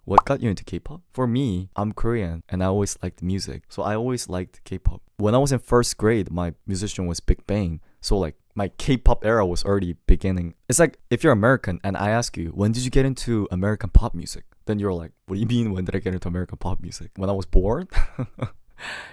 What got you into K-pop? For me, I'm Korean and I always liked music. So I always liked K-pop. When I was in first grade, my musician was Big Bang. So like my K-pop era was already beginning. It's like if you're American and I ask you, when did you get into American pop music? Then you're like, what do you mean when did I get into American pop music? When I was born?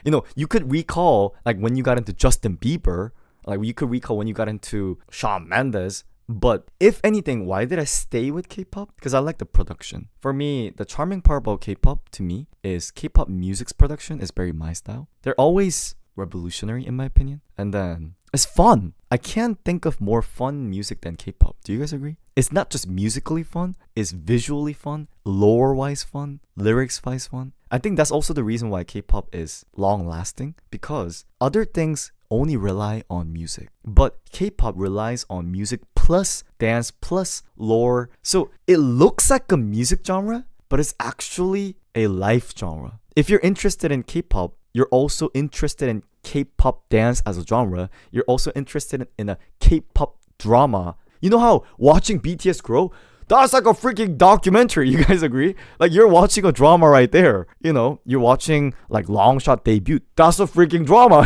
You could recall like when you got into Justin Bieber, like you could recall when you got into Shawn Mendes. But if anything, why did I stay with K-pop? Because I like the production. For me, the charming part about K-pop to me is K-pop music's production is very my style. They're always revolutionary in my opinion. And then it's fun. I can't think of more fun music than K-pop. Do you guys agree? It's not just musically fun, it's visually fun, lore-wise fun, lyrics-wise fun. I think that's also the reason why K-pop is long-lasting, because other things only rely on music. But K-pop relies on music plus dance plus lore. So it looks like a music genre, but it's actually a life genre. If you're interested in K-pop, you're also interested in K-pop dance as a genre. You're also interested in a K-pop drama. You know how watching BTS grow? That's like a freaking documentary. You guys agree? Like you're watching a drama right there. You're watching like Long Shot debut. That's a freaking drama,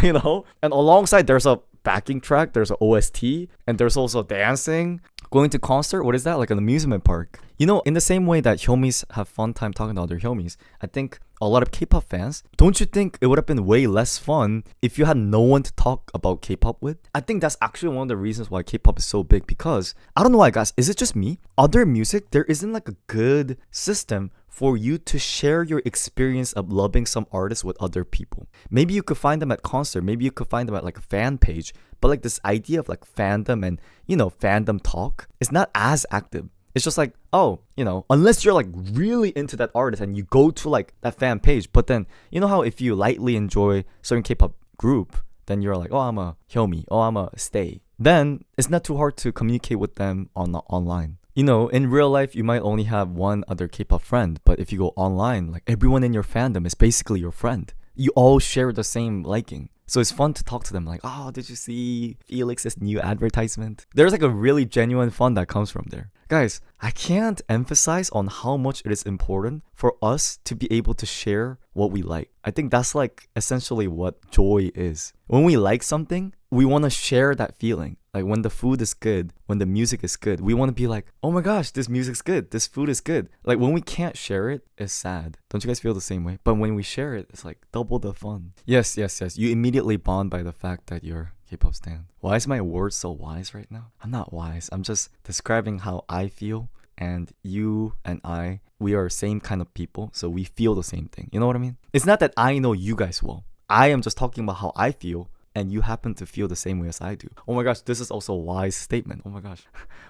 And alongside there's a backing track, there's an OST, and there's also dancing. Going to concert, what is that? Like an amusement park. In the same way that homies have fun time talking to other homies, I think a lot of K-pop fans, don't you think it would have been way less fun if you had no one to talk about K-pop with? I think that's actually one of the reasons why K-pop is so big, because I don't know why, guys, is it just me? Other music, there isn't like a good system for you to share your experience of loving some artist with other people. Maybe you could find them at concert, maybe you could find them at like a fan page, but like this idea of like fandom and fandom talk is not as active. It's just like, unless you're like really into that artist and you go to like that fan page, but then you know how if you lightly enjoy certain K-pop group, then you're like, oh, I'm a Hyomi, oh, I'm a Stay. Then it's not too hard to communicate with them online. In real life, you might only have one other K-pop friend, but if you go online, like everyone in your fandom is basically your friend. You all share the same liking. So it's fun to talk to them like, oh, did you see Felix's new advertisement? There's like a really genuine fun that comes from there. Guys, I can't emphasize on how much it is important for us to be able to share what we like. I think that's like essentially what joy is. When we like something, we want to share that feeling. Like when the food is good, when the music is good, we want to be like, oh my gosh, this music's good, this food is good. Like when we can't share it, it's sad. Don't you guys feel the same way? But when we share it, it's like double the fun. Yes. You immediately bond by the fact that you're K-pop stan. Why is my word so wise right now? I'm not wise. I'm just describing how I feel. And you and I, we are same kind of people. So we feel the same thing. You know what I mean? It's not that I know you guys well. I am just talking about how I feel. And you happen to feel the same way as I do. Oh my gosh, this is also a wise statement. Oh my gosh,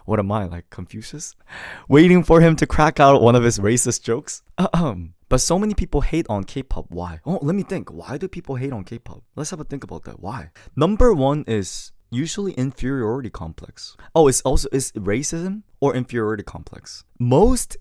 what am I, like Confucius? Waiting for him to crack out one of his racist jokes? But so many people hate on K-pop. Why? Oh, let me think. Why do people hate on K-pop? Let's have a think about that. Why? Number one is usually inferiority complex. Oh, it's racism or inferiority complex. Most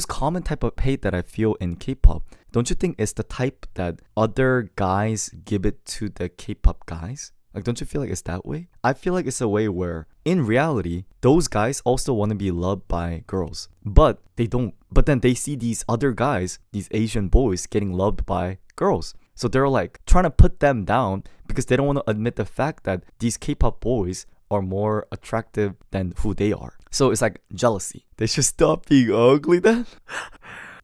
common type of hate that I feel in K-pop, don't you think it's the type that other guys give it to the K-pop guys? Like, don't you feel like it's that way? I feel like it's a way where, in reality, those guys also want to be loved by girls. But they don't. But then they see these other guys, these Asian boys, getting loved by girls. So they're like trying to put them down because they don't want to admit the fact that these K-pop boys are more attractive than who they are. So it's like jealousy. They should stop being ugly then.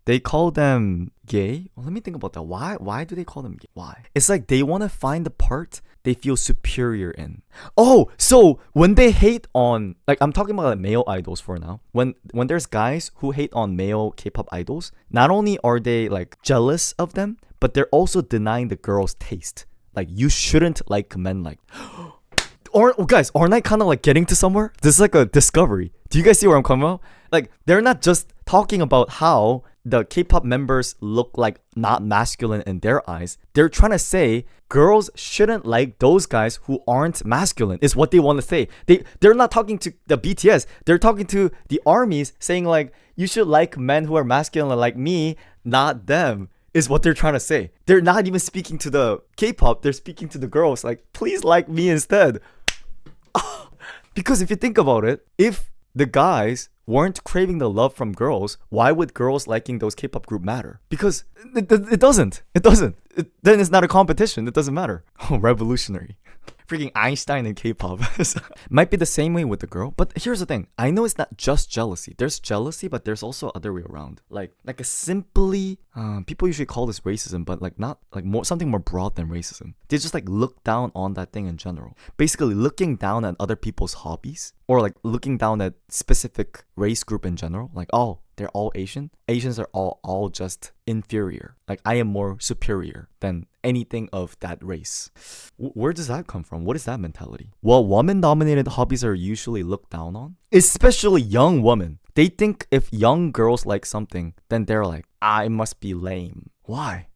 They call them gay. Well, let me think about that. Why do they call them gay? Why? It's like they want to find the part they feel superior in. Oh, so when they hate on, like I'm talking about like male idols for now. When there's guys who hate on male K-pop idols, not only are they like jealous of them, but they're also denying the girls' taste. Like you shouldn't like men like. Guys, aren't I kind of like getting to somewhere? This is like a discovery. Do you guys see where I'm coming from? Like they're not just talking about how the K-pop members look like not masculine in their eyes. They're trying to say girls shouldn't like those guys who aren't masculine is what they want to say. They're not talking to the BTS. They're talking to the armies saying like, you should like men who are masculine like me, not them, is what they're trying to say. They're not even speaking to the K-pop. They're speaking to the girls like, please like me instead. Because if you think about it, if the guys weren't craving the love from girls, why would girls liking those K-pop group matter? Because it doesn't. It doesn't. Then it's not a competition. It doesn't matter. Oh, revolutionary. Freaking Einstein in K-pop. Might be the same way with the girl, but here's the thing. I know it's not just jealousy. There's jealousy, but there's also other way around. Like a simply, people usually call this racism, but like not like more something more broad than racism. They just like look down on that thing in general. Basically, looking down at other people's hobbies, or like looking down at specific race group in general. Like, oh, they're all Asian. Asians are all just inferior. Like, I am more superior than anything of that race. Where does that come from? What is that mentality? Well, woman-dominated hobbies are usually looked down on, especially young women. They think if young girls like something, then they're like, it must be lame. Why?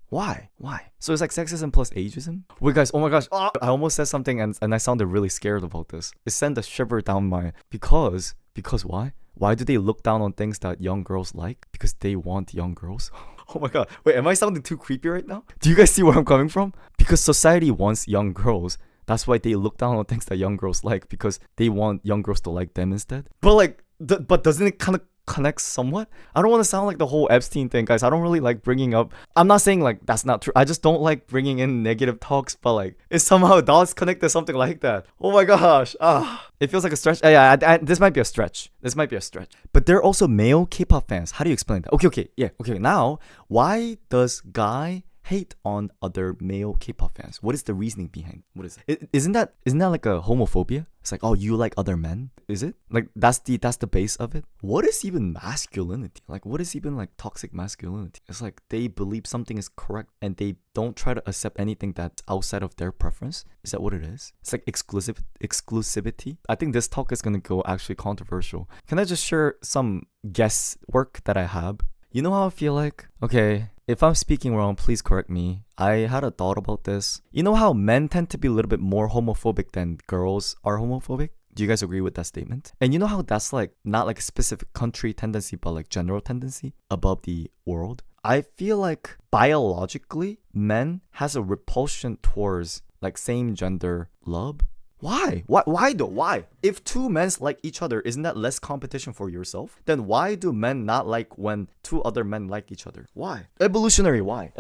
So it's like sexism plus ageism? Wait, guys, oh my gosh. I almost said something and I sounded really scared about this. It sent a shiver down my... Because why? Why do they look down on things that young girls like? Because they want young girls? Oh my god. Wait, am I sounding too creepy right now? Do you guys see where I'm coming from? Because society wants young girls. That's why they look down on things that young girls like, because they want young girls to like them instead. But like, but doesn't it kind of connect somewhat? I don't want to sound like the whole Epstein thing, guys. I don't really like bringing up... I'm not saying like that's not true. I just don't like bringing in negative talks, but like it somehow does connect to something like that. Oh my gosh. It feels like a stretch. This might be a stretch. But there are also male K-pop fans. How do you explain that? Okay. Now, why does guy hate on other male K-pop fans? What is the reasoning behind? What is it? Isn't that like a homophobia? It's like, oh, you like other men? Is it? Like that's the base of it? What is even masculinity? Like what is even like toxic masculinity? It's like they believe something is correct and they don't try to accept anything that's outside of their preference. Is that what it is? It's like exclusivity. I think this talk is gonna go actually controversial. Can I just share some guesswork that I have? You know how I feel like? Okay, if I'm speaking wrong, please correct me. I had a thought about this. You know how men tend to be a little bit more homophobic than girls are homophobic? Do you guys agree with that statement? And you know how that's like not like a specific country tendency, but like general tendency above the world? I feel like biologically, men has a repulsion towards like same gender love. Why? Why though? Why? If two men like each other, isn't that less competition for yourself? Then why do men not like when two other men like each other? Why? Evolutionary why?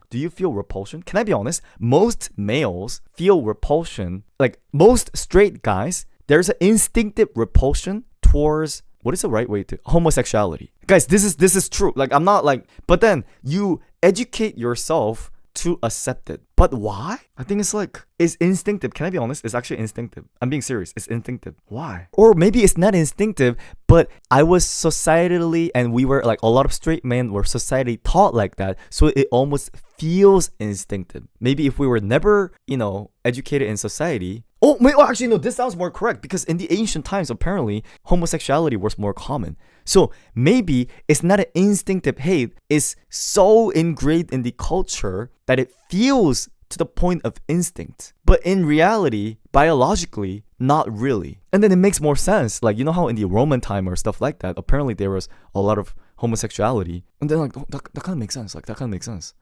Do you feel repulsion? Can I be honest? Most males feel repulsion. Like most straight guys, there's an instinctive repulsion towards... What is the right way to... homosexuality. Guys, this is true. Like I'm not like... But then you educate yourself to accept it. But why? I think it's instinctive. Can I be honest? It's actually instinctive. I'm being serious. It's instinctive. Why? Or maybe it's not instinctive, but I was societally, and we were like, a lot of straight men were society taught like that, so it almost feels instinctive. Maybe if we were never, educated in society... actually, no, this sounds more correct, because in the ancient times, apparently, homosexuality was more common. So maybe it's not an instinctive hate, it's so ingrained in the culture that it feels to the point of instinct. But in reality, biologically, not really. And then it makes more sense. Like, you know how in the Roman time or stuff like that, apparently there was a lot of homosexuality. And then like, that kind of makes sense.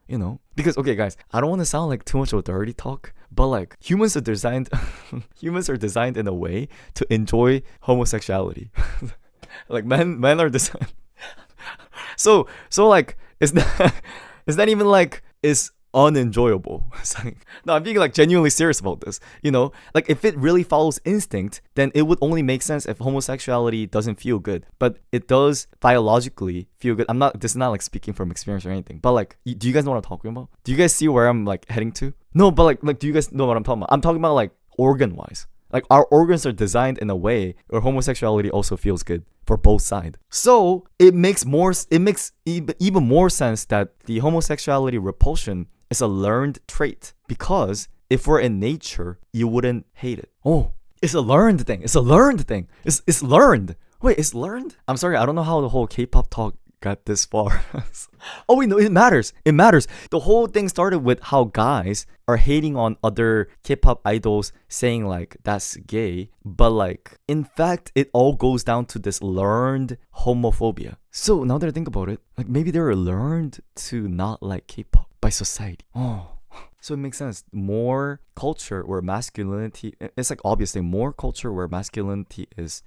Because, okay, guys, I don't want to sound like too much of a dirty talk, but like humans are designed in a way to enjoy homosexuality. Like men are designed. So like it's not even like it's unenjoyable. No, I'm being like genuinely serious about this. Like if it really follows instinct, then it would only make sense if homosexuality doesn't feel good, but it does biologically feel good. This is not like speaking from experience or anything, but like, do you guys know what I'm talking about? Do you guys see where I'm like heading to? No, but like do you guys know what I'm talking about? I'm talking about like organ wise. Like our organs are designed in a way where homosexuality also feels good for both sides. So it makes even more sense that the homosexuality repulsion is a learned trait, because if we're in nature, you wouldn't hate it. Oh, it's a learned thing. It's learned. Wait, it's learned? I'm sorry, I don't know how the whole K-pop talk got this far. Oh wait, no, it matters. The whole thing started with how guys are hating on other K-pop idols, saying like that's gay, but like in fact it all goes down to this learned homophobia. So now that I think about it, like maybe they were learned to not like K-pop by society. Oh, So it makes sense. More culture where masculinity, it's like obviously more culture where masculinity is,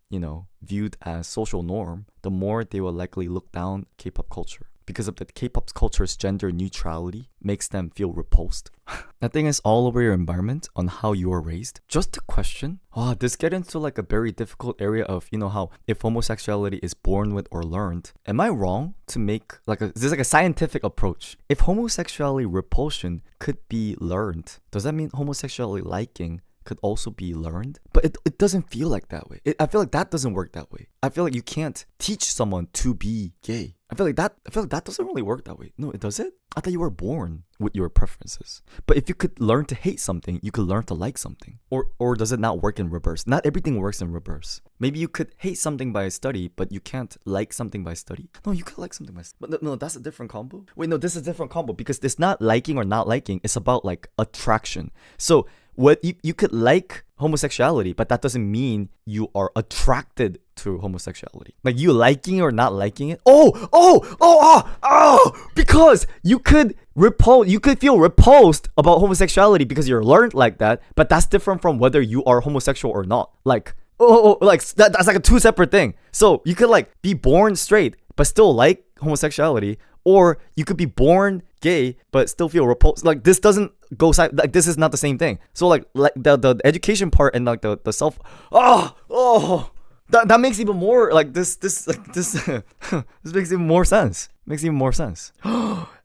viewed as social norm, the more they will likely look down K-pop culture. Because of the K-pop culture's gender neutrality makes them feel repulsed. I think it's all over your environment on how you were raised. Just a question. This get into like a very difficult area of, how if homosexuality is born with or learned. Am I wrong to make this is like a scientific approach? If homosexuality repulsion could be learned, does that mean homosexuality liking could also be learned? But it doesn't feel like that way. I feel like that doesn't work that way. I feel like you can't teach someone to be gay. I feel like that doesn't really work that way. No, does it? I thought you were born with your preferences. But if you could learn to hate something, you could learn to like something. Or does it not work in reverse? Not everything works in reverse. Maybe you could hate something by study, but you can't like something by study. No, you could like something by study. But no, that's a different combo. Wait, no, this is a different combo because it's not liking or not liking. It's about like attraction. So what you could like homosexuality, but that doesn't mean you are attracted to homosexuality. Like you liking or not liking it. Because you could feel repulsed about homosexuality because you're learned like that, but that's different from whether you are homosexual or not. That's like a two separate thing. So you could like be born straight but still like homosexuality, or you could be born gay but still feel repulsed. Like this doesn't go side, like this is not the same thing. So like the education part and like the self that makes even more like this this makes even more sense.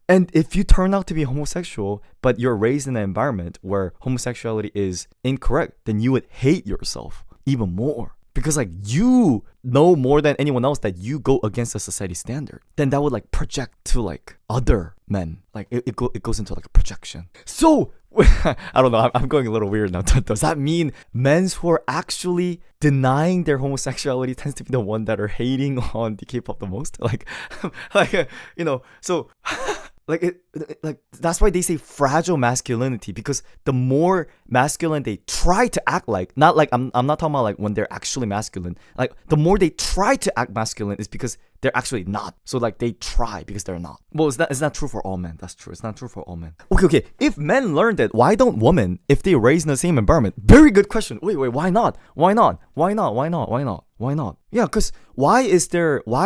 And if you turn out to be homosexual but you're raised in an environment where homosexuality is incorrect, then you would hate yourself even more. Because like you know more than anyone else that you go against the society standard. Then that would like project to like other men. Like it goes into like a projection. So I don't know, I'm going a little weird now. Does that mean men who are actually denying their homosexuality tends to be the one that are hating on the K-pop the most? So like that's why they say fragile masculinity, because the more masculine they try to act like, not like I'm not talking about like when they're actually masculine, like the more they try to act masculine is because they're actually not. So like they try because they're not. Well, it's not true for all men. That's true. It's not true for all men. Okay. If men learned it, why don't women, if they raised in the same environment? Very good question. Wait, why not? Yeah, because why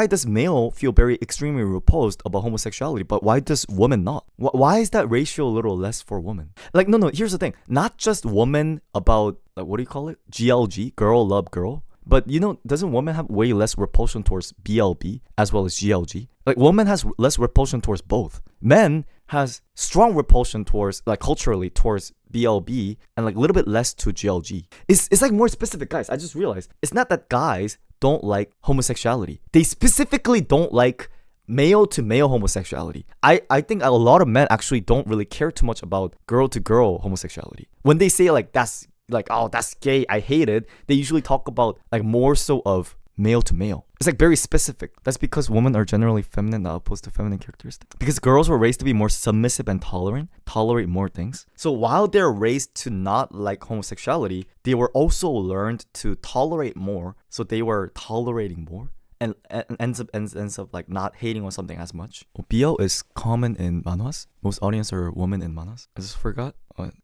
does male feel very extremely repulsed about homosexuality, but why does women not? Why is that ratio a little less for women? Like, no, here's the thing. Not just women about, like, what do you call it? GLG, girl love girl. But doesn't women have way less repulsion towards BLB as well as GLG? Like, women has less repulsion towards both. Men has strong repulsion towards, like, culturally towards BLB and like a little bit less to GLG. It's like more specific, guys. I just realized it's not that guys don't like homosexuality. They specifically don't like male to male homosexuality. I think a lot of men actually don't really care too much about girl to girl homosexuality. When they say like that's like, oh, that's gay, I hate it, they usually talk about like more so of male to male. It's like very specific. That's because women are generally feminine, not opposed to feminine characteristics. Because girls were raised to be more submissive and tolerate more things. So while they're raised to not like homosexuality, they were also learned to tolerate more. So they were tolerating more. And ends up like not hating on something as much. BL is common in manhwas. Most audience are women in manhwas. I just forgot.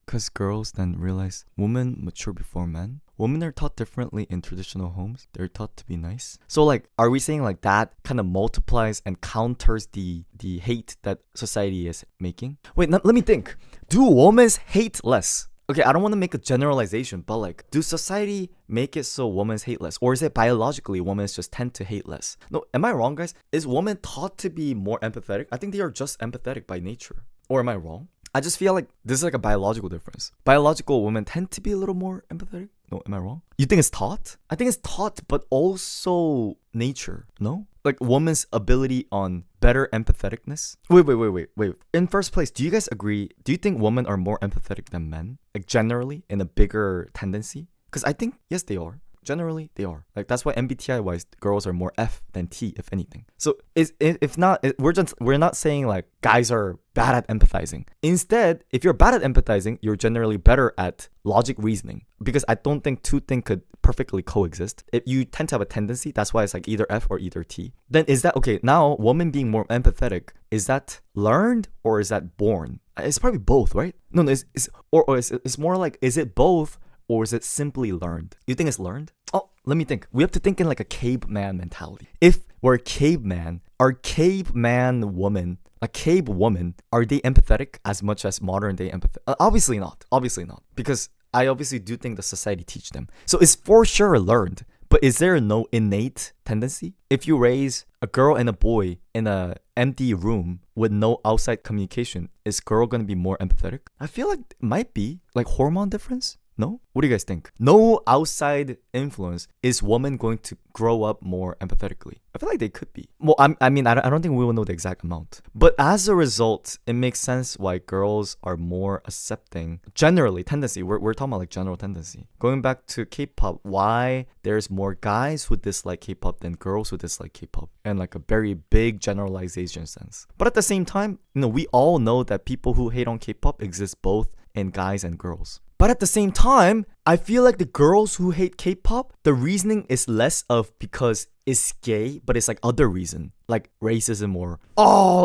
Because girls then realize women mature before men. Women are taught differently in traditional homes. They're taught to be nice. So like, are we saying like that kind of multiplies and counters the hate that society is making? Wait, let me think. Do women hate less? Okay, I don't want to make a generalization, but like, do society make it so women hate less? Or is it biologically women just tend to hate less? No, am I wrong, guys? Is women taught to be more empathetic? I think they are just empathetic by nature. Or am I wrong? I just feel like this is like a biological difference. Biological women tend to be a little more empathetic. No, am I wrong? You think it's taught? I think it's taught, but also nature. No? Like women's ability on better empatheticness. Wait. In first place, do you guys agree? Do you think women are more empathetic than men? Like generally, in a bigger tendency? Because I think, yes, they are. Generally, they are. Like that's why MBTI wise, girls are more F than T, if anything. So if not, we're not saying like guys are bad at empathizing. Instead, if you're bad at empathizing, you're generally better at logic reasoning. Because I don't think two things could perfectly coexist. If you tend to have a tendency, that's why it's like either F or either T. Then is that okay? Now, women being more empathetic, is that learned or is that born? It's probably both, right? No, it's more like, is it both or is it simply learned? You think it's learned? Oh, let me think. We have to think in like a caveman mentality. If we're a caveman, are caveman women, a cave woman, are they empathetic as much as modern day empathetic? Obviously not. Obviously not. Because I obviously do think the society teach them. So it's for sure learned. But is there no innate tendency? If you raise a girl and a boy in an empty room with no outside communication, is girl going to be more empathetic? I feel like it might be. Like hormone difference? No? What do you guys think? No outside influence. Is woman going to grow up more empathetically? I feel like they could be. Well, I mean, I don't think we will know the exact amount. But as a result, it makes sense why girls are more accepting. Generally, tendency. We're talking about like general tendency. Going back to K-pop, why there's more guys who dislike K-pop than girls who dislike K-pop. And like a very big generalization sense. But at the same time, we all know that people who hate on K-pop exist both in guys and girls. But at the same time, I feel like the girls who hate K-pop, the reasoning is less of because it's gay, but it's like other reason, like racism or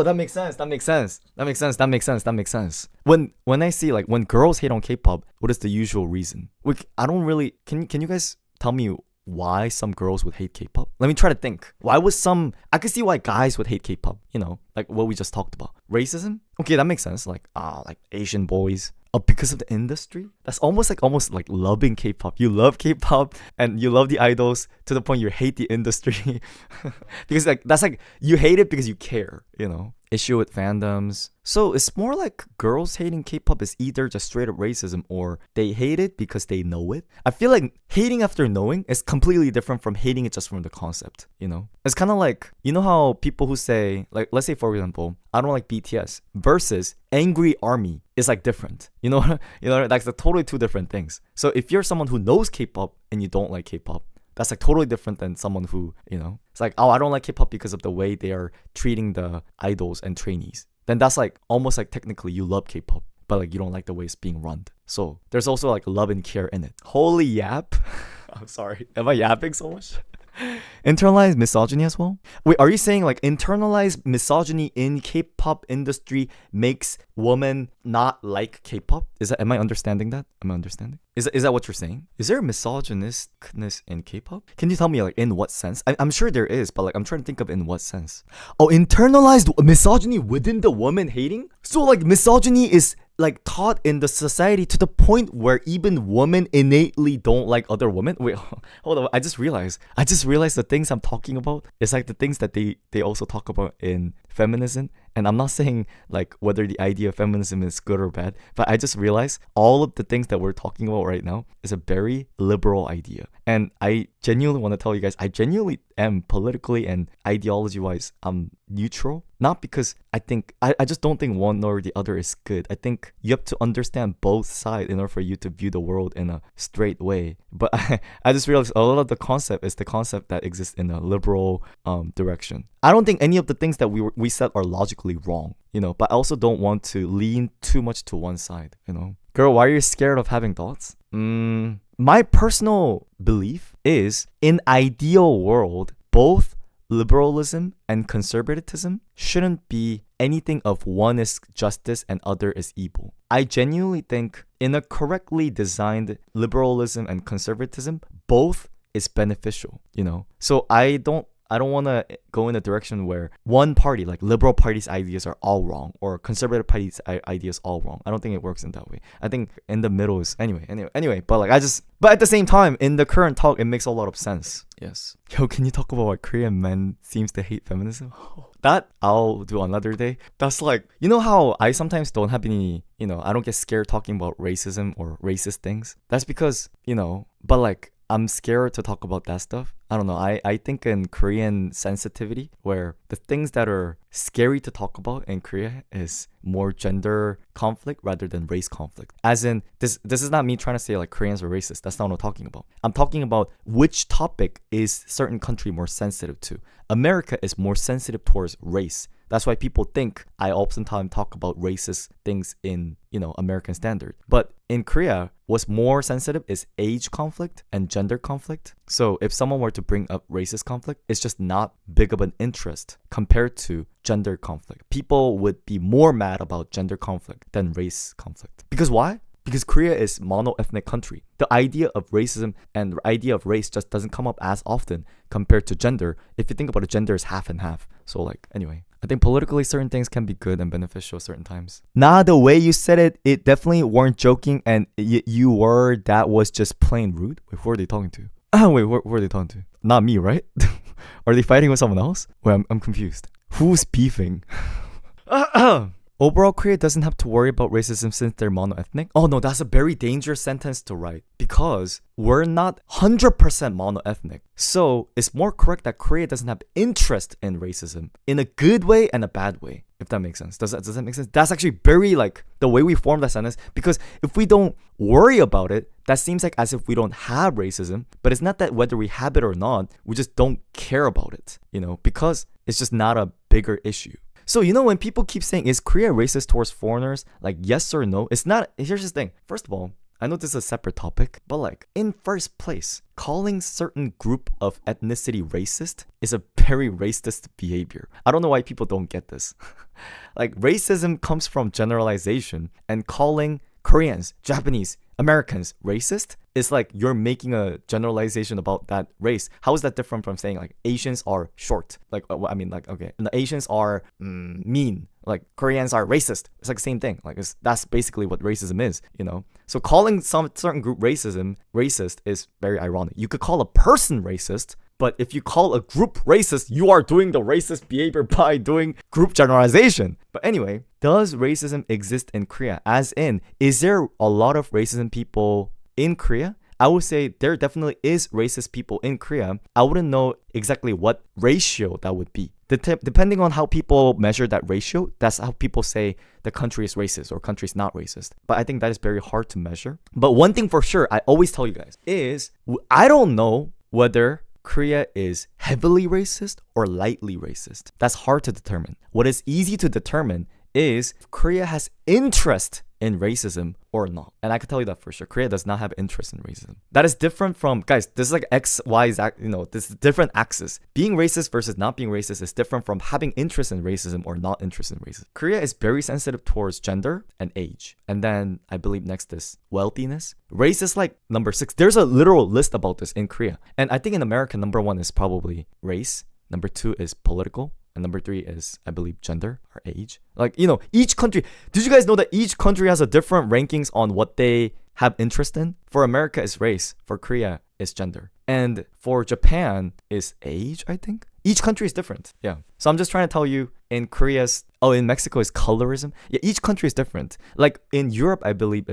that makes sense. When I see like when girls hate on K-pop, what is the usual reason? I don't really. Can you guys tell me why some girls would hate K-pop? Let me try to think. I could see why guys would hate K-pop. Like what we just talked about. Racism? Okay, that makes sense. Like Asian boys. Because of the industry? That's almost like loving K-pop. You love K-pop and you love the idols to the point you hate the industry. Because that's like you hate it because you care, issue with fandoms. So it's more like girls hating K-pop is either just straight up racism or they hate it because they know it. I feel like hating after knowing is completely different from hating it just from the concept, It's kind of like, how people who say, like, let's say for example, I don't like BTS versus angry army is like different. That's like totally two different things. So if you're someone who knows K-pop and you don't like K-pop, that's like totally different than someone who, it's like, I don't like K-pop because of the way they are treating the idols and trainees. Then that's like almost like technically you love K-pop, but like you don't like the way it's being run. So there's also like love and care in it. Holy yap. I'm sorry. Am I yapping so much? Internalized misogyny as well? Wait, are you saying like internalized misogyny in K-pop industry makes women not like K-pop? Am I understanding that? Is that what you're saying? Is there misogynistness in K-pop? Can you tell me like in what sense? I'm sure there is, but like I'm trying to think of in what sense. Oh, internalized misogyny within the woman hating? So like misogyny is like taught in the society to the point where even women innately don't like other women. Wait, hold on. I just realized the things I'm talking about is like the things that they also talk about in feminism. And I'm not saying like whether the idea of feminism is good or bad, but I just realized all of the things that we're talking about right now is a very liberal idea. And I genuinely want to tell you guys, I genuinely am politically and ideology-wise, I'm neutral. Not because I just don't think one or the other is good. I think you have to understand both sides in order for you to view the world in a straight way. But I just realized a lot of the concept is the concept that exists in a liberal direction. I don't think any of the things that we said are logically wrong, but I also don't want to lean too much to one side, Girl, why are you scared of having thoughts? My personal belief is in ideal world, both liberalism and conservatism shouldn't be anything of one is justice and other is evil. I genuinely think in a correctly designed liberalism and conservatism, both is beneficial, So I don't want to go in a direction where one party, like liberal party's ideas are all wrong or conservative party's ideas all wrong. I don't think it works in that way. I think in the middle is anyway, but at the same time, in the current talk, it makes a lot of sense. Yes. Yo, can you talk about why Korean men seems to hate feminism? That I'll do another day. That's like, how I sometimes don't have any, I don't get scared talking about racism or racist things. That's because, but like, I'm scared to talk about that stuff. I don't know. I think in Korean sensitivity, where the things that are scary to talk about in Korea is more gender conflict rather than race conflict. As in, this is not me trying to say like Koreans are racist. That's not what I'm talking about. I'm talking about which topic is certain country more sensitive to. America is more sensitive towards race. That's why people think I oftentimes talk about racist things in, American standard. But in Korea, what's more sensitive is age conflict and gender conflict. So if someone were to bring up racist conflict, it's just not big of an interest compared to gender conflict. People would be more mad about gender conflict than race conflict. Because why? Because Korea is mono-ethnic country. The idea of racism and the idea of race just doesn't come up as often compared to gender. If you think about it, gender is half and half. So anyway, I think politically certain things can be good and beneficial certain times. Nah, the way you said it, it definitely weren't joking and you were, that was just plain rude. Wait, who are they talking to? Wait, who are they talking to? Not me, right? Are they fighting with someone else? Wait, I'm confused. Who's beefing? Overall, Korea doesn't have to worry about racism since they're mono-ethnic. Oh no, that's a very dangerous sentence to write because we're not 100% mono-ethnic. So it's more correct that Korea doesn't have interest in racism in a good way and a bad way, if that makes sense. Does that make sense? That's actually very the way we form that sentence, because if we don't worry about it, that seems like as if we don't have racism, but it's not that whether we have it or not, we just don't care about it, because it's just not a bigger issue. So, when people keep saying, is Korea racist towards foreigners? Like, yes or no? It's not. Here's the thing. First of all, I know this is a separate topic, but in first place, calling certain group of ethnicity racist is a very racist behavior. I don't know why people don't get this. Racism comes from generalization, and calling Koreans, Japanese, Americans racist is you're making a generalization about that race. How is that different from saying Asians are short? Okay, and the Asians are mean. Koreans are racist. It's the same thing. That's basically what racism is, So calling some certain group racist is very ironic. You could call a person racist, but if you call a group racist, you are doing the racist behavior by doing group generalization. But anyway, does racism exist in Korea? As in, is there a lot of racism people in Korea? I would say there definitely is racist people in Korea. I wouldn't know exactly what ratio that would be. Depending on how people measure that ratio, that's how people say the country is racist or country is not racist. But I think that is very hard to measure. But one thing for sure, I always tell you guys, is I don't know whether Korea is heavily racist or lightly racist. That's hard to determine. What is easy to determine is if Korea has interest in racism or not. And I can tell you that for sure. Korea does not have interest in racism. That is different from, guys, this is X, Y, this is different axis. Being racist versus not being racist is different from having interest in racism or not interest in racism. Korea is very sensitive towards gender and age. And then I believe next is wealthiness. Race is number 6. There's a literal list about this in Korea. And I think in America, number 1 is probably race. Number 2 is political. And number 3 is, I believe, gender or age. Each country, did you guys know that each country has a different rankings on what they have interest in? For America, it's race. For Korea, it's gender. And for Japan, is age, I think. Each country is different. Yeah. So I'm just trying to tell you, in Mexico is colorism. Yeah, each country is different. In Europe, I believe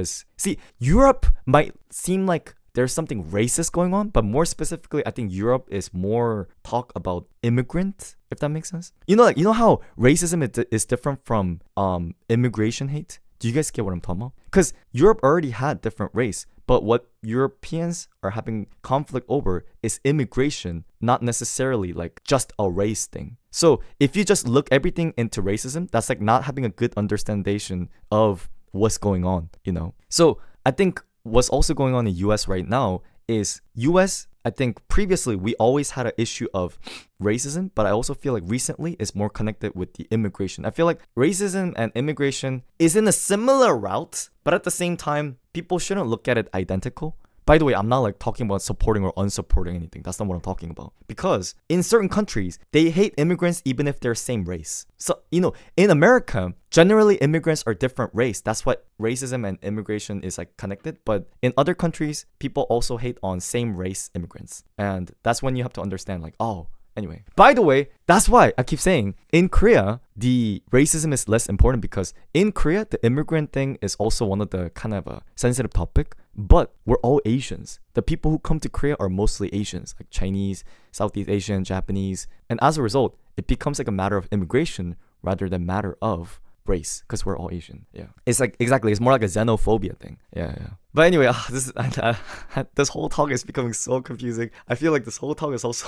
Europe might seem like there's something racist going on, but more specifically, I think Europe is more talk about immigrant, if that makes sense. You know how racism is different from immigration hate? Do you guys get what I'm talking about? Because Europe already had different race, but what Europeans are having conflict over is immigration, not necessarily just a race thing. So if you just look everything into racism, that's not having a good understanding of what's going on, So I think what's also going on in US right now is I think previously we always had an issue of racism, but I also feel recently it's more connected with the immigration. I feel like racism and immigration is in a similar route, but at the same time, people shouldn't look at it identical. By the way, I'm not talking about supporting or unsupporting anything. That's not what I'm talking about. Because in certain countries, they hate immigrants even if they're same race. So, in America, generally immigrants are different race. That's what racism and immigration is connected. But in other countries, people also hate on same race immigrants. And that's when you have to understand Anyway, by the way, that's why I keep saying in Korea, the racism is less important because in Korea, the immigrant thing is also one of the kind of a sensitive topic. But we're all Asians. The people who come to Korea are mostly Asians, like Chinese, Southeast Asian, Japanese. And as a result, it becomes like a matter of immigration rather than matter of race because we're all Asian. Yeah, it's like exactly. It's more like a xenophobia thing. Yeah. But anyway, this whole talk is becoming so confusing. I feel like this whole talk is also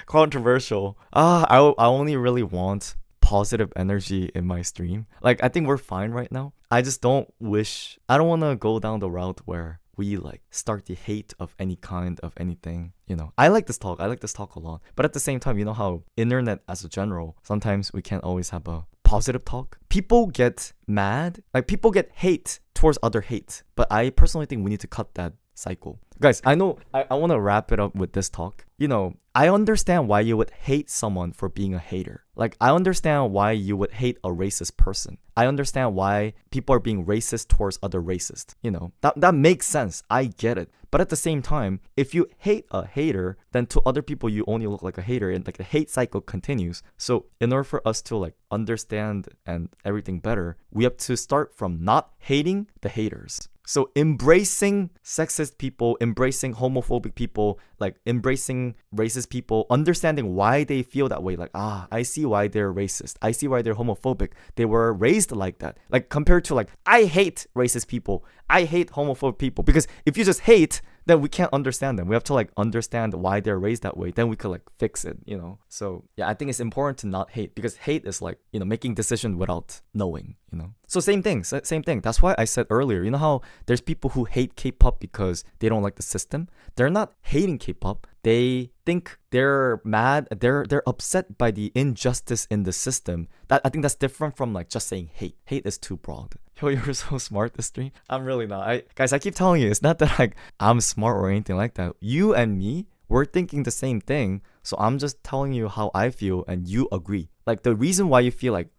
controversial. I only really want positive energy in my stream. Like I think we're fine right now. I just don't want to go down the route where we like start the hate of any kind of anything, you know. I like this talk a lot, but at the same time, you know how internet as a general, sometimes we can't always have a positive talk. People get mad, like people get hate towards other hate, but I personally think we need to cut that cycle. Guys, I know I want to wrap it up with this talk. You know, I understand why you would hate someone for being a hater. Like, I understand why you would hate a racist person. I understand why people are being racist towards other racists. You know, that makes sense. I get it. But at the same time, if you hate a hater, then to other people, you only look like a hater and like the hate cycle continues. So in order for us to like understand and everything better, we have to start from not hating the haters. So embracing sexist people, embracing homophobic people, like embracing racist people, understanding why they feel that way. Like, I see why they're racist. I see why they're homophobic. They were raised like that. Like compared to like, I hate racist people. I hate homophobic people. Because if you just hate, then we can't understand them. We have to like understand why they're raised that way. Then we could like fix it, you know? So yeah, I think it's important to not hate because hate is like, you know, making decisions without knowing, you know? So same thing. That's why I said earlier, you know how there's people who hate K-pop because they don't like the system? They're not hating K-pop. They think they're mad. They're upset by the injustice in the system. I think that's different from like just saying hate. Hate is too broad. Yo, you're so smart this stream. I'm really not. Guys, I keep telling you, it's not that like I'm smart or anything like that. You and me, we're thinking the same thing. So I'm just telling you how I feel and you agree. Like the reason why you feel like,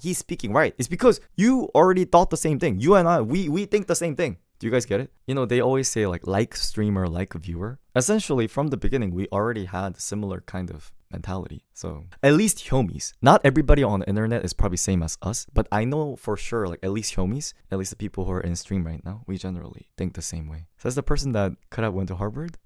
he's speaking right, is because you already thought the same thing. You and I, we think the same thing. Do you guys get it? You know, they always say like streamer, like viewer. Essentially, from the beginning, we already had a similar kind of mentality. So at least homies. Not everybody on the internet is probably same as us, but I know for sure, like at least homies, at least the people who are in stream right now, we generally think the same way. So that's the person that could have went to Harvard.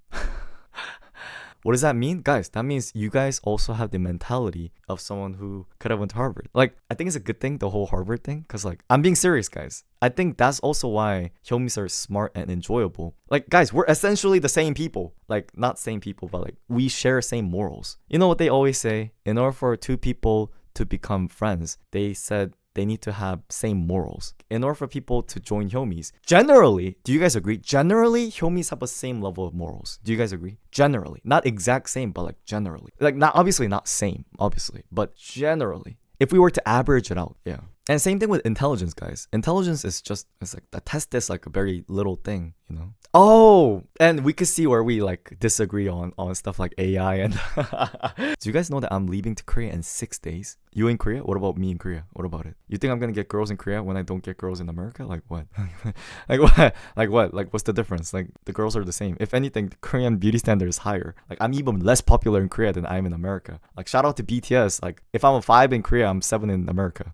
What does that mean? Guys, that means you guys also have the mentality of someone who could have went to Harvard. Like, I think it's a good thing, the whole Harvard thing, because like, I'm being serious, guys. I think that's also why homies are smart and enjoyable. Like, guys, we're essentially the same people. Like, not same people, but like, we share same morals. You know what they always say? In order for two people to become friends, they said they need to have same morals. In order for people to join homies, generally, do you guys agree? Generally, homies have the same level of morals. Do you guys agree? Generally. Not exact same, but like generally. Like not obviously not same, obviously, but generally. If we were to average it out, yeah. And same thing with intelligence, guys. Intelligence is just, it's like, the test is like a very little thing, you know? Oh, and we could see where we like disagree on stuff like AI and do you guys know that I'm leaving to Korea in 6 days? You in Korea? What about me in Korea? What about it? You think I'm gonna get girls in Korea when I don't get girls in America? Like what? Like what? Like what? Like what's the difference? Like the girls are the same. If anything, the Korean beauty standard is higher. Like I'm even less popular in Korea than I am in America. Like shout out to BTS. Like if I'm a 5 in Korea, I'm 7 in America.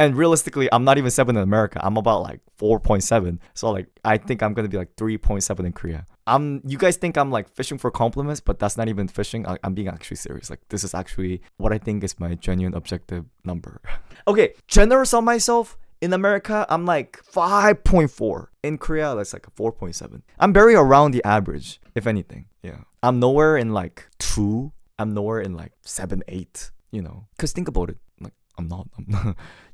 And realistically, I'm not even 7 in America. I'm about like 4.7. So like, I think I'm going to be like 3.7 in Korea. You guys think I'm like fishing for compliments, but that's not even fishing. I'm being actually serious. Like this is actually what I think is my genuine objective number. Okay, generous on myself. In America, I'm like 5.4. In Korea, that's like a 4.7. I'm very around the average, if anything. Yeah. I'm nowhere in like 2. I'm nowhere in like 7, 8, you know. Because think about it. I'm not.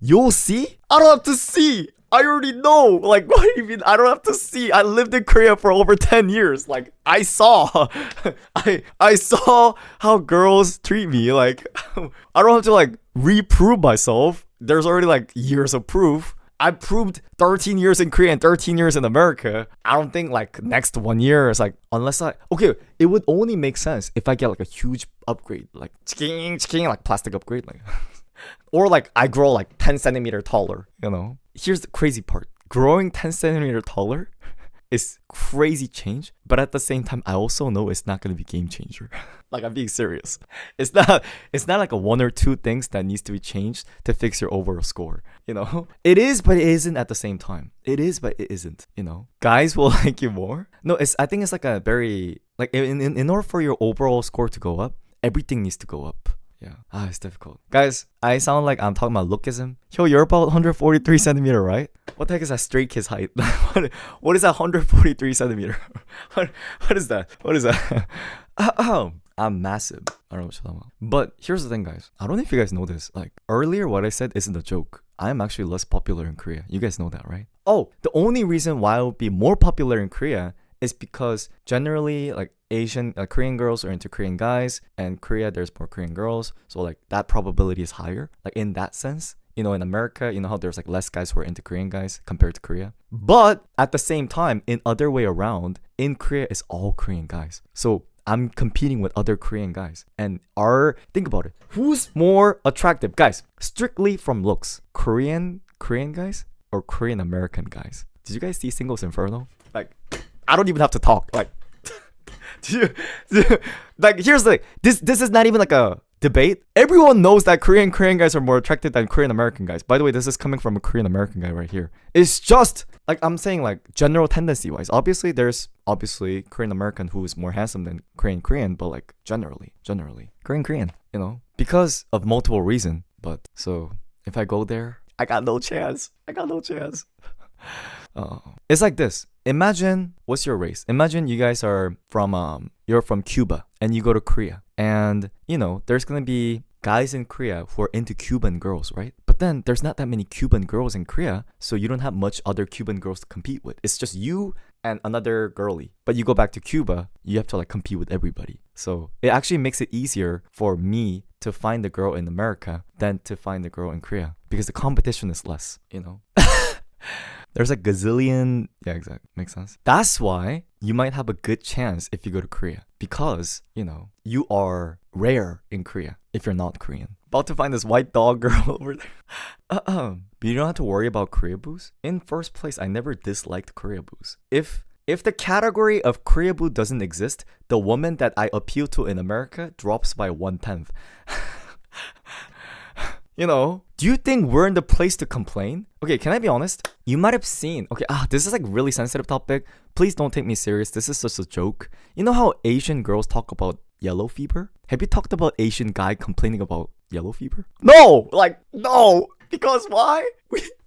You'll see? I don't have to see. I already know. Like, what do you mean? I don't have to see. I lived in Korea for over 10 years. Like, I saw. I saw how girls treat me. Like, I don't have to, like, reprove myself. There's already, like, years of proof. I proved 13 years in Korea and 13 years in America. I don't think, like, next 1 year is, like, unless okay, it would only make sense if I get, like, a huge upgrade. Like, like, plastic upgrade. Like, or like I grow like 10 centimeter taller, you know. Here's the crazy part. Growing 10 centimeter taller is crazy change, but at the same time, I also know it's not gonna be game changer. Like, I'm being serious. It's not like a one or two things that needs to be changed to fix your overall score. You know, it is, but it isn't at the same time. It is, but it isn't. You know, guys will like you more. No, I think it's like a very like in order for your overall score to go up, everything needs to go up. Yeah. It's difficult. Guys, I sound like I'm talking about lookism. Yo, you're about 143 centimeter, right? What the heck is that straight kid's height? What is that 143 centimeter? what is that? What is that? I'm massive. I don't know what you're talking about. But here's the thing, guys. I don't know if you guys know this. Like, earlier what I said isn't a joke. I'm actually less popular in Korea. You guys know that, right? Oh, the only reason why I would be more popular in Korea is because generally, like, Asian Korean girls are into Korean guys, and Korea there's more Korean girls, so like that probability is higher. Like, in that sense, you know, in America, you know how there's like less guys who are into Korean guys compared to Korea. But at the same time, in other way around, in Korea it's all Korean guys. So I'm competing with other Korean guys, and think about it, who's more attractive, guys? Strictly from looks, Korean guys or Korean American guys? Did you guys see Singles Inferno? Like, I don't even have to talk. Like, like, here's the thing. This is not even like a debate. Everyone knows that Korean guys are more attractive than Korean American guys. By the way, this is coming from a Korean American guy right here. It's just like, I'm saying, like, general tendency wise. Obviously, there's Korean American who is more handsome than Korean, but like generally Korean, you know, because of multiple reasons. But so if I go there, I got no chance. It's like this. Imagine, what's your race? Imagine you guys are you're from Cuba and you go to Korea, and you know there's gonna be guys in Korea who are into Cuban girls, right? But then there's not that many Cuban girls in Korea, so you don't have much other Cuban girls to compete with. It's just you and another girlie. But you go back to Cuba, you have to like compete with everybody. So it actually makes it easier for me to find a girl in America than to find a girl in Korea, because the competition is less, you know. There's like gazillion. Yeah, exactly. Makes sense. That's why you might have a good chance if you go to Korea, because, you know, you are rare in Korea if you're not Korean. About to find this white dog girl over there. But you don't have to worry about Koreaboos. In first place, I never disliked Koreaboos. If the category of Koreaboo doesn't exist, the woman that I appeal to in America drops by 1/10. You know, do you think we're in the place to complain? Okay, can I be honest? You might have seen, okay, this is like really sensitive topic. Please don't take me serious. This is just a joke. You know how Asian girls talk about yellow fever? Have you talked about Asian guy complaining about yellow fever? No! Like, no! Because why?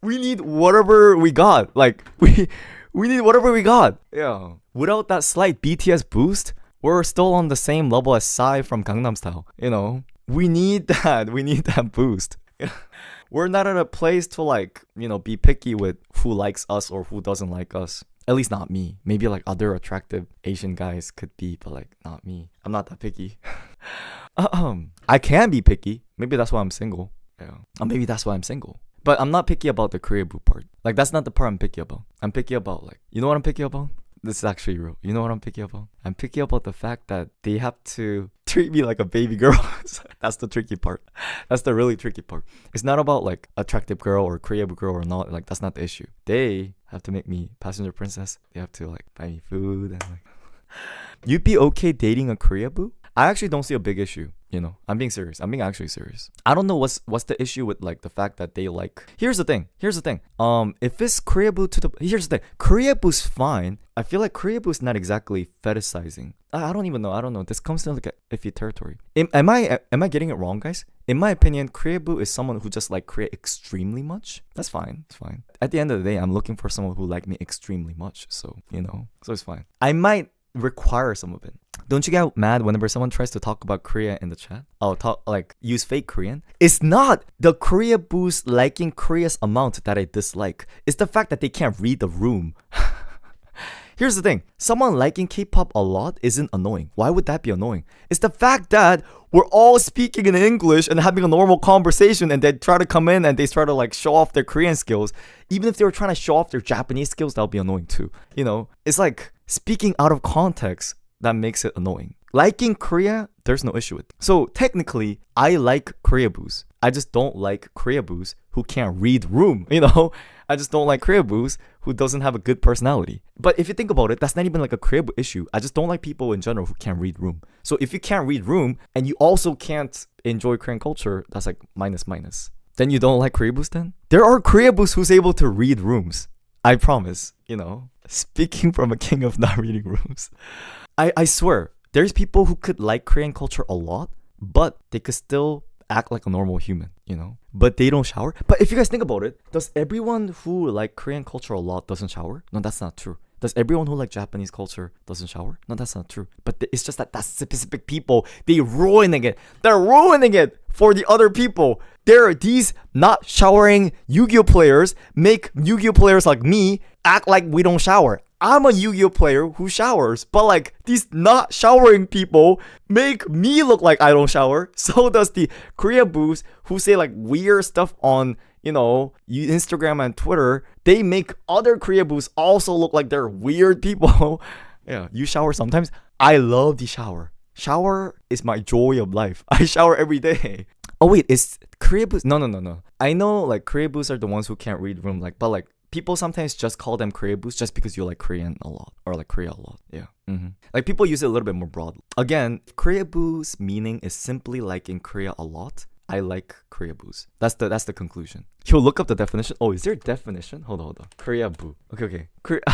We need whatever we got. Like, we need whatever we got. Yeah. Without that slight BTS boost, we're still on the same level as Psy from Gangnam Style. You know? We need that. We need that boost. We're not at a place to, like, you know, be picky with who likes us or who doesn't like us. At least not me. Maybe like other attractive Asian guys could be, but like not me. I'm not that picky. I can be picky. Maybe that's why I'm single. Yeah. Or maybe that's why I'm single. But I'm not picky about the Koreaboo part. Like, that's not the part I'm picky about. I'm picky about, like, you know what I'm picky about? This is actually real. You know what I'm picky about? I'm picky about the fact that they have to treat me like a baby girl. That's the tricky part. That's the really tricky part. It's not about like attractive girl or Koreaboo girl or not. Like, that's not the issue. They have to make me passenger princess. They have to like buy me food and like. You'd be okay dating a Koreaboo? I actually don't see a big issue. You know, I'm being serious. I'm being actually serious. I don't know what's the issue with like the fact that they like. Here's the thing. If it's Koreaboo here's the thing. Koreaboo's fine. I feel like Koreaboo's not exactly fetishizing. I don't even know. I don't know. This comes to like a iffy territory. Am I getting it wrong, guys? In my opinion, Koreaboo is someone who just like Korea extremely much. That's fine. It's fine. At the end of the day, I'm looking for someone who like me extremely much. So, you know, so it's fine. I might require some of it. Don't you get mad whenever someone tries to talk about Korea in the chat? Use fake Korean? It's not the Koreaboos liking Korea's amount that I dislike. It's the fact that they can't read the room. Here's the thing. Someone liking K-pop a lot isn't annoying. Why would that be annoying? It's the fact that we're all speaking in English and having a normal conversation, and they try to come in and they try to like show off their Korean skills. Even if they were trying to show off their Japanese skills, that'll be annoying too. You know, it's like speaking out of context that makes it annoying. Liking Korea, there's no issue with. So technically, I like Koreaboos. I just don't like Koreaboos who can't read room, you know? I just don't like Koreaboos who doesn't have a good personality. But if you think about it, that's not even like a Koreaboo issue. I just don't like people in general who can't read room. So if you can't read room and you also can't enjoy Korean culture, that's like minus minus. Then you don't like Koreaboos then? There are Koreaboos who's able to read rooms. I promise, you know? Speaking from a king of not reading rooms. I swear, there's people who could like Korean culture a lot, but they could still act like a normal human, you know? But they don't shower. But if you guys think about it, does everyone who like Korean culture a lot doesn't shower? No, that's not true. Does everyone who like Japanese culture doesn't shower? No, that's not true. But it's just that specific people, they're ruining it for the other people. There are these not showering Yu-Gi-Oh players make Yu-Gi-Oh players like me act like we don't shower. I'm a Yu-Gi-Oh player who showers, but like these not showering people make me look like I don't shower. So does the Koreaboos who say like weird stuff on, you know, Instagram and Twitter. They make other Koreaboos also look like they're weird people. Yeah, you shower sometimes. I love the shower. Shower is my joy of life. I shower every day. Oh wait, is Koreaboos? No. I know like Koreaboos are the ones who can't read room, like, but like people sometimes just call them Koreaboos just because you like Korean a lot or like Korea a lot. Yeah. Like people use it a little bit more broadly. Again, Koreaboo's meaning is simply liking Korea a lot. I like Koreaboos. That's the conclusion. He'll look up the definition. Oh, is there a definition? Hold on. Koreaboo. Okay.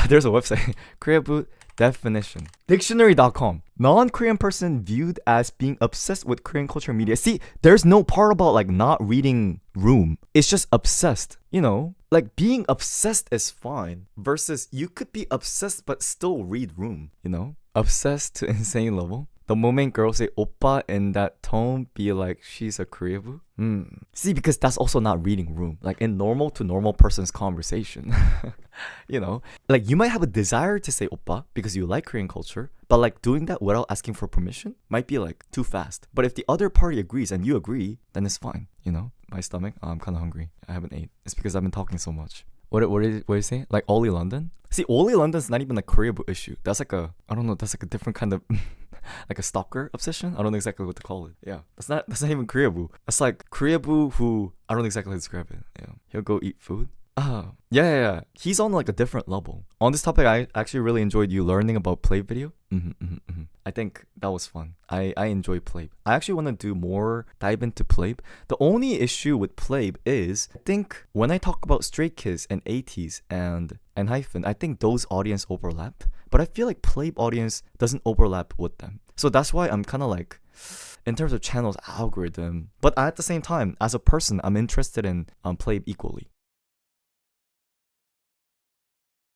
There's a website. Koreaboo definition. Dictionary.com. Non-Korean person viewed as being obsessed with Korean culture media. See, there's no part about like not reading room. It's just obsessed. You know, like being obsessed is fine versus you could be obsessed but still read room. You know, obsessed to insane level. The moment girls say oppa in that tone, be like, she's a Koreaboo. See, because that's also not reading room. Like in normal to normal person's conversation. You know, like you might have a desire to say oppa because you like Korean culture, but like doing that without asking for permission might be like too fast. But if the other party agrees and you agree, then it's fine. You know, my stomach, I'm kind of hungry. I haven't ate. It's because I've been talking so much. What did you say? Like Oli London? See, Oli London's not even a Koreaboo issue. That's like I don't know, that's like a different kind of like a stalker obsession. I don't know exactly what to call it. Yeah, that's not even Koreaboo. That's like Koreaboo who I don't know exactly how to describe it. Yeah, he'll go eat food. Yeah. He's on like a different level. On this topic, I actually really enjoyed you learning about Play video. I think that was fun. I enjoy Play. I actually want to do more dive into Play. The only issue with Play is I think when I talk about Stray Kids and ATEEZ and Hyphen, I think those audience overlap. But I feel like Play audience doesn't overlap with them. So that's why I'm kind of like, in terms of channels algorithm. But at the same time, as a person, I'm interested in Play equally.